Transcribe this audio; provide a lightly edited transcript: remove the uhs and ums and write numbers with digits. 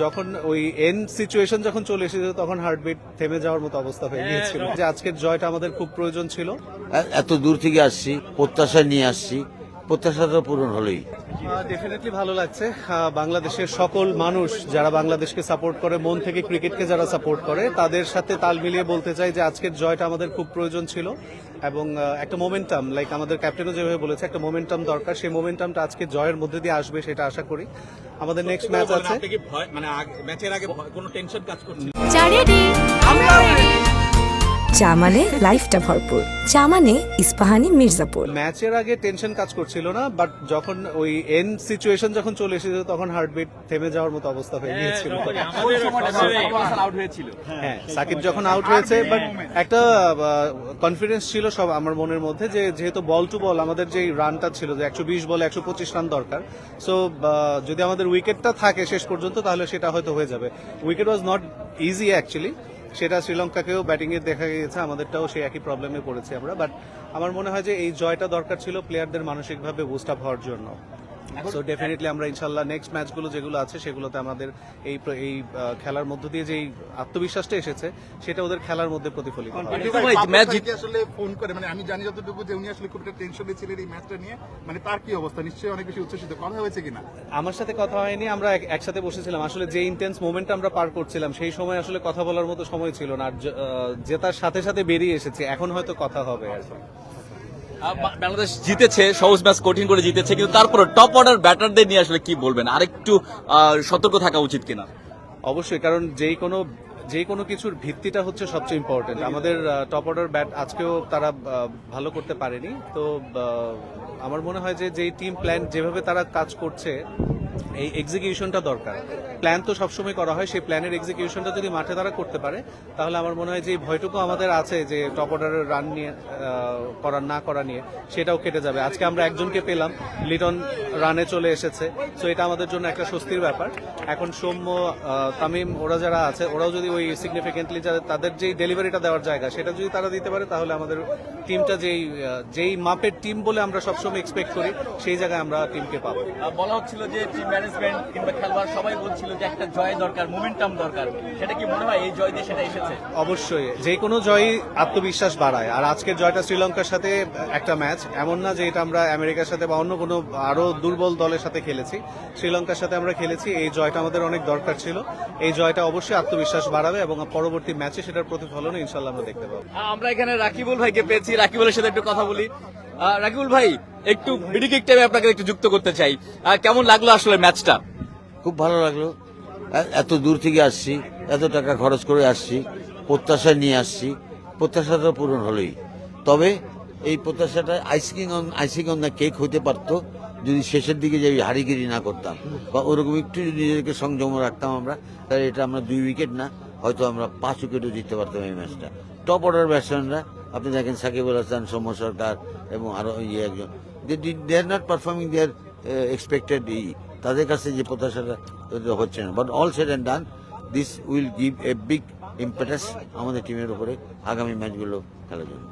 যখন ওই and situation যখন চলে এসেছিল তখন হার্টবিট থেমে যাওয়ার মতো অবস্থা হয়ে গিয়েছিল যে আজকের জয়টা আমাদের খুব প্রয়োজন ছিল। এত দূর থেকে আসছি, প্রত্যাশা নিয়ে আসছি, প্রত্যাশাটা পূরণ হলেই ডেফিনেটলি ভালো লাগছে। বাংলাদেশের সকল মানুষ যারা বাংলাদেশকে সাপোর্ট করে, মন থেকে ক্রিকেটকে যারা সাপোর্ট করে, তাদের সাথে তাল মিলিয়ে বলতে চাই যে আজকের জয়টা আমাদের খুব প্রয়োজন ছিল এবং একটা মোমেন্টাম, লাইক আমাদের ক্যাপ্টেনও যেভাবে বলেছে, একটা মোমেন্টাম দরকার। সেই মোমেন্টামটা আজকে জয়ের মধ্যে দিয়ে আসবে সেটা আশা করি। আমাদের নেক্সট ম্যাচ আছে। ম্যাচের আগে কোনো টেনশন কাজ করছে? চা মানে লাইফটা ভরপুর, চা মানে ইস্পাহানি মির্জাপুর। ম্যাচের আগে টেনশন কাজ করছিল না, বাট যখন ওই এন্ড সিচুয়েশন যখন চলে এসেছিল তখন হার্টবিট থেমে যাওয়ার মতো অবস্থা হয়ে গিয়েছিল। হ্যাঁ, সাকিব যখন আউট হয়েছে, বাট একটা কনফিডেন্স ছিল সব আমার মনের মধ্যে যে যেহেতু বল টু বল আমাদের যে রানটা ছিল যে 120 বলে 125 রান দরকার, সো যদি আমাদের উইকেটটা থাকে শেষ পর্যন্ত তাহলে সেটা হয়তো হয়ে যাবে। Wicket was not easy actually, সেটা শ্রীলঙ্কাকেও ব্যাটিং এ দেখা গিয়েছে, আমাদেরটাও সেই একই প্রবলেমে পড়েছি আমরা। বাট আমার মনে হয় যে এই জয়টা দরকার ছিল প্লেয়ারদের মানসিকভাবে বুস্ট আপ হওয়ার জন্য। সো ডেফিনেটলি আমরা ইনশাল্লাহ নেক্সট ম্যাচগুলো যেগুলো আছে সেগুলোতে আমাদের এই খেলার মধ্য দিয়ে যে আত্মবিশ্বাসটা এসেছে সেটা ওদের খেলার মধ্যে প্রতিফলিত হবে। ম্যাচ জিতে আসলে ফোন করে, মানে আমি জানি যতটুকু যে উনি আসলে খুব একটা টেনশনে ছিলেন এই ম্যাচটা নিয়ে, মানে তার কি অবস্থা? নিশ্চয়ই অনেক বেশি উচ্ছ্বসিত। কথা হয়েছে কিনা? আমার সাথে কথা হয়নি, আমরা একসাথে বসেছিলাম। আসলে যে ইন্টেন্স মোমেন্ট আমরা পার করছিলাম সেই সময় আসলে কথা বলার মতো সময় ছিল না, আর জেতার সাথে সাথে বেরিয়ে এসেছে, এখন হয়তো কথা হবে আর কি। বাংলাদেশ জিতেছে, সহজ ম্যাচ কঠিন করে জিতেছে, কিন্তু তারপরে টপ অর্ডার ব্যাটারদের নিয়ে আসলে কি বলবেন? আরেকটু সতর্ক থাকা উচিত কিনা? অবশ্যই, কারণ যেই কোনো কিছুর ভিত্তিটা হচ্ছে সবচেয়ে ইম্পর্টেন্ট। আমাদের টপ অর্ডার ব্যাট আজকেও তারা ভালো করতে পারেনি। তো আমার মনে হয় যে যেই টিম প্ল্যান যেভাবে তারা কাজ করছে, এই এক্সিকিউশনটা দরকার। প্ল্যান তো সবসময় করা হয়, সেই প্ল্যানের এক্সিকিউশনটা যদি মাঠে তারা করতে পারে তাহলে আমার মনে হয় যে ভয়টুকু আমাদের আছে যে টপ অর্ডারের রান নিয়ে না করা নিয়ে, সেটাও কেটে যাবে। আজকে আমরা একজনকে পেলাম, লিটন রানে চলে এসেছে, সো এটা আমাদের জন্য একটা স্বস্তির ব্যাপার। এখন সৌম্য, তামিম, ওরা যারা আছে ওরাও যদি ওই সিগনিফিকেন্টলি তাদের যেই ডেলিভারিটা দেওয়ার জায়গা সেটা যদি তারা দিতে পারে তাহলে আমাদের টিমটা যেই মাপের টিম বলে আমরা সবসময় এক্সপেক্ট করি সেই জায়গায় আমরা টিমকে পাবো। বলা হচ্ছিল যে টিম ম্যানেজমেন্ট কিংবা খেলোয়াড় সবাই বলছিল যে একটা জয় দরকার, মোমেন্টাম দরকার, সেটা কি মনে হয় এই জয় দিয়ে সেটা এসেছে? অবশ্যই, যে কোনো জয়ই আত্মবিশ্বাস বাড়ায়। আর আজকের জয়টা শ্রীলঙ্কার সাথে একটা ম্যাচ, এমন না যে এটা আমরা আমেরিকার সাথে বা অন্য কোনো আরো দুর্বল দলের সাথে খেলেছি, শ্রীলঙ্কার সাথে আমরা খেলেছি। এই জয়টা আমাদের অনেক দরকার ছিল। এই জয়টা অবশ্যই আত্মবিশ্বাস বাড়াবে এবং পরবর্তী ম্যাচে সেটার প্রতিফলন ইনশাল্লাহ আমরা দেখতে পাবো। আমরা এখানে রাকিবুল ভাইকে পেয়েছি, রাকিবুলের সাথে একটু কথা বলি। রাকিবুল ভাই, একটু বিডিকিক টাইমে আপনাকে একটু যুক্ত করতে চাই। কেমন লাগলো আসলে ম্যাচটা? খুব ভালো লাগলো। এত দূর থেকে আসছি, এত টাকা খরচ করে আসছি, প্রত্যাশা নিয়ে আসছি, প্রত্যাশাটা পূরণ হলেই। তবে এই প্রত্যাশাটা আইসিং অন দ্য কেক হতে পারতো যদি শেষের দিকে যে হারিগিরি না করতাম বা ওরকম একটু যদি নিজেদেরকে সংযম রাখতাম আমরা, তাহলে এটা আমরা 2 উইকেট না, হয়তো আমরা 5 উইকেটও জিততে পারতাম এই ম্যাচটা। টপ অর্ডার ব্যাটসম্যানরা আপনি দেখেন, সাকিব আল হাসান, সৌম্য সরকার এবং আরো একজন, they are not performing their expected. তাদের কাছে যে প্রত্যাশাটা হচ্ছে না। But all said and done, this will give a big impetus আমাদের টিমের উপরে আগামী ম্যাচগুলো খেলার জন্য।